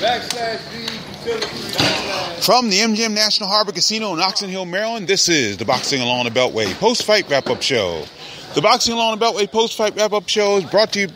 From the MGM National Harbor Casino in Oxon Hill, Maryland, this is the Boxing Along the Beltway Post-Fight Wrap-Up Show. The Boxing Along the Beltway Post-Fight Wrap-Up Show is brought to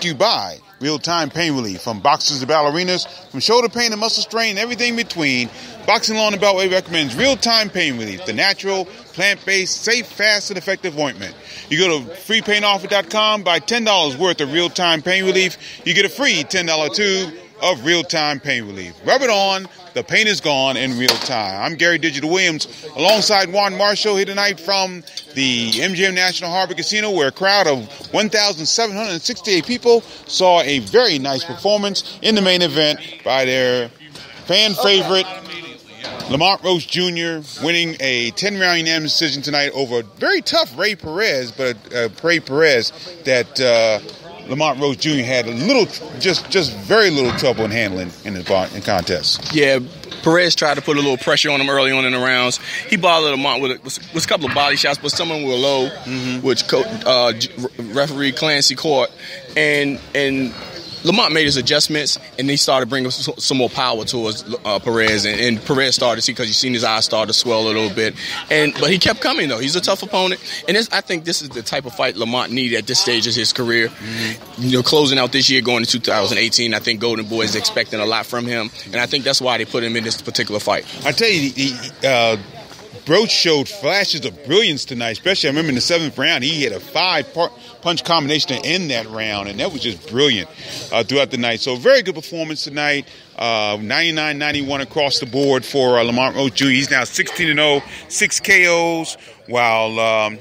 you by Real-Time Pain Relief. From boxers to ballerinas, from shoulder pain to muscle strain and everything in between, Boxing Along the Beltway recommends Real-Time Pain Relief, the natural, plant-based, safe, fast, and effective ointment. You go to freepainoffer.com, buy $10 worth of Real-Time Pain Relief. You get a free $10 tube of Real-Time Pain Relief. Rub it on. The pain is gone in real time. I'm Gary Digital Williams alongside Juan Marshall here tonight from the MGM National Harbor Casino, where a crowd of 1,768 people saw a very nice performance in the main event by their fan favorite, Lamont Roach Jr., winning a 10-round unanimous decision tonight over a very tough Ray Perez, but Perez that Lamont Roach Jr. had a little, just very little trouble in handling in the contest. Yeah, Perez tried to put a little pressure on him early on in the rounds. He bothered Lamont with a couple of body shots, but some of them were low, which referee Clancy caught. And Lamont made his adjustments, and he started bringing some more power towards Perez, and Perez started to see, because you seen his eyes start to swell a little bit. But he kept coming, though. He's a tough opponent, and I think this is the type of fight Lamont needed at this stage of his career. Closing out this year, going to 2018, I think Golden Boy is expecting a lot from him, and I think that's why they put him in this particular fight. I tell you, Roach showed flashes of brilliance tonight, especially I remember in the 7th round, he had a 5-punch combination to end that round, and that was just brilliant throughout the night. So very good performance tonight, 99-91 across the board for Lamont Roach Jr. He's now 16-0, 6 KOs, while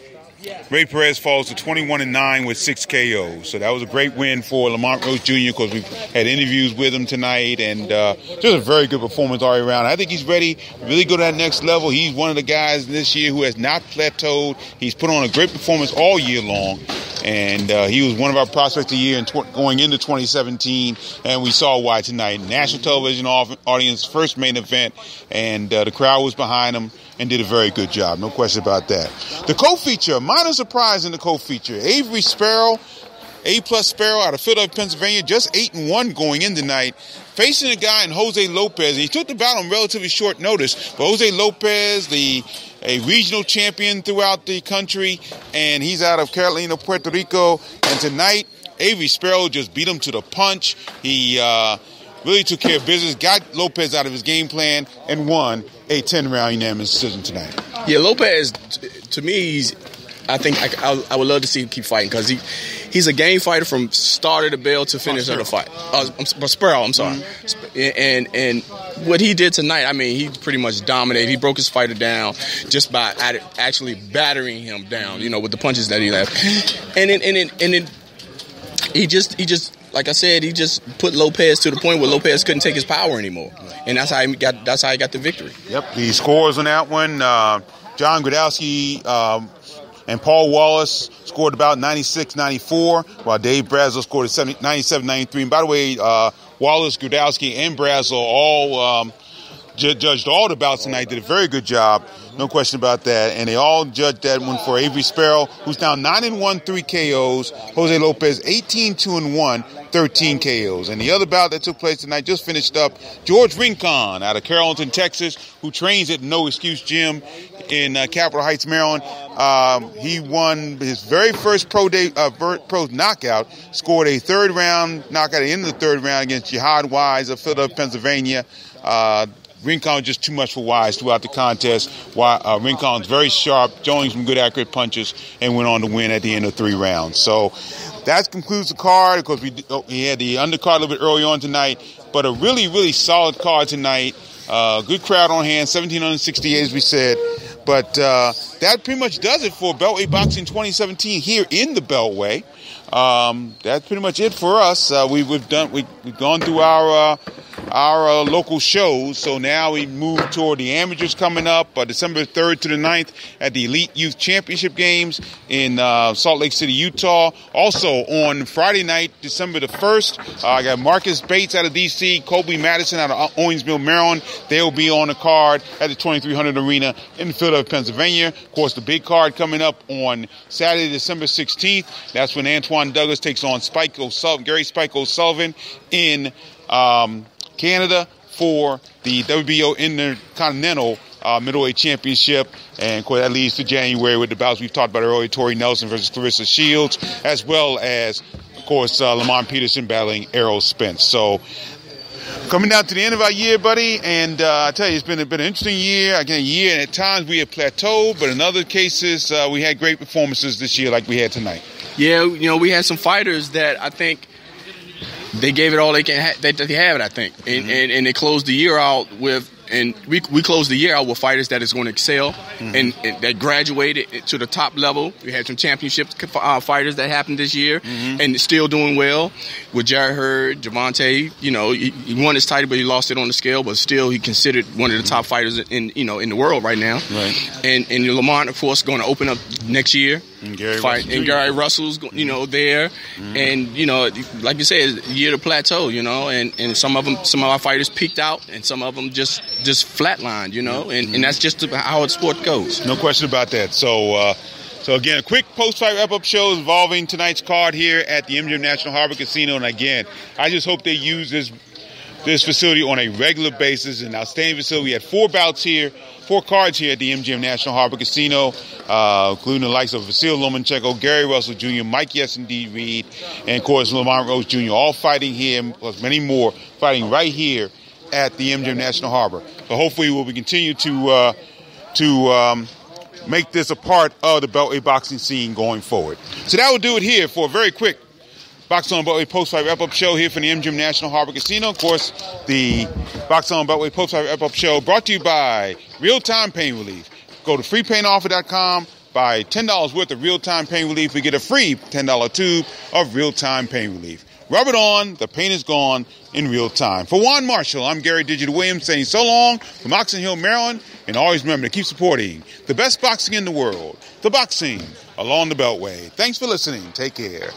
Ray Perez falls to 21-9 with 6 KOs. So that was a great win for Lamont Roach Jr. because we had interviews with him tonight, and just a very good performance all around. I think he's ready to really go to that next level. He's one of the guys this year who has not plateaued. He's put on a great performance all year long, and he was one of our prospects of the year going into 2017, and we saw why tonight. National television audience, first main event, and the crowd was behind him and did a very good job. No question about that. The co-feature, minor surprise in the co-feature. Avery Sparrow, A-plus Sparrow out of Philadelphia, Pennsylvania, just 8-1 going in tonight, facing a guy in Jose Lopez. And he took the bout on relatively short notice, but Jose Lopez, a regional champion throughout the country, and he's out of Carolina, Puerto Rico. And tonight, Avery Sparrow just beat him to the punch. He really took care of business, got Lopez out of his game plan, and won a 10-round unanimous decision tonight. Yeah, Lopez, to me, I think I would love to see him keep fighting, because he's a game fighter from start of the bell to finish of the fight. Sparrow, I'm sorry. And what he did tonight, I mean, he pretty much dominated. He broke his fighter down just by actually battering him down, with the punches that he left. And then he just like I said, he just put Lopez to the point where Lopez couldn't take his power anymore, and that's how he got the victory. Yep, the scores on that one: John Gradowski and Paul Wallace scored about 96-94, while Dave Brazel scored 97-93. And by the way, Wallace, Gradowski, and Brazel all judged all the bouts tonight. Did a very good job, no question about that. And they all judged that one for Avery Sparrow, who's now 9-1, 3 KOs. Jose Lopez 18-2-1. 13 KOs. And the other bout that took place tonight just finished up. George Rincon out of Carrollton, Texas, who trains at No Excuse Gym in Capitol Heights, Maryland. He won his very first pro knockout, scored a 3rd round knockout at the end of the 3rd round against Jihad Wise of Philadelphia, Pennsylvania. Rincon was just too much for Wise throughout the contest. Rincon's very sharp, throwing some good accurate punches, and went on to win at the end of 3 rounds. So that concludes the card, because we had the undercard a little bit early on tonight, but a really, really solid card tonight. Good crowd on hand, 1,768 as we said. But that pretty much does it for Beltway Boxing 2017 here in the Beltway. That's pretty much it for us. We've gone through our local shows, so now we move toward the amateurs coming up December 3rd to the 9th at the Elite Youth Championship Games in Salt Lake City, Utah. Also on Friday night, December the 1st, I got Marcus Bates out of D.C., Colby Madison out of Owensville, Maryland. They'll be on the card at the 2300 Arena in Philadelphia, Pennsylvania. Of course, the big card coming up on Saturday, December 16th. That's when Antoine Douglas takes on Gary Spike O'Sullivan in Canada for the WBO Intercontinental Middleweight Championship. And, of course, that leads to January with the bouts we've talked about earlier, Tori Nelson versus Clarissa Shields, as well as, of course, Lamont Peterson battling Errol Spence. So, coming down to the end of our year, buddy, and I tell you, it's been an interesting year. Again, a year, and at times we have plateaued, but in other cases, we had great performances this year like we had tonight. Yeah, we had some fighters that I think they gave it all they have it, I think. And they closed the year out with, and we closed the year out with fighters that is going to excel and that graduated to the top level. We had some championship fighters that happened this year and still doing well. With Jared Hurd, Javante, he won his title, but he lost it on the scale. But still, he considered one of the top fighters in the world right now. Right. And Lamont, of course, going to open up next year. And Gary Russell's, there, and like you said, it's a year to plateau, and some of our fighters peaked out, and some of them just flatlined, and that's just how the sport goes. No question about that. So again, a quick post-fight wrap-up show involving tonight's card here at the MGM National Harbor Casino, and again, I just hope they use this facility on a regular basis. An outstanding facility. We had 4 cards here at the MGM National Harbor Casino, including the likes of Vasil Lomachenko, Gary Russell Jr., Mike Yes-Indeed Reed, and, of course, Lamont Rose Jr., all fighting here, plus many more fighting right here at the MGM National Harbor. So hopefully we'll continue to make this a part of the Beltway boxing scene going forward. So that will do it here for a very quick Boxing on Beltway post-fight wrap-up show here from the MGM National Harbor Casino. Of course, the Boxing on Beltway post-fight wrap-up show brought to you by Real-Time Pain Relief. Go to freepainoffer.com, buy $10 worth of Real-Time Pain Relief. We get a free $10 tube of Real-Time Pain Relief. Rub it on, the pain is gone in real time. For Juan Marshall, I'm Gary Digital Williams saying so long from Oxon Hill, Maryland, and always remember to keep supporting the best boxing in the world, the boxing along the Beltway. Thanks for listening. Take care.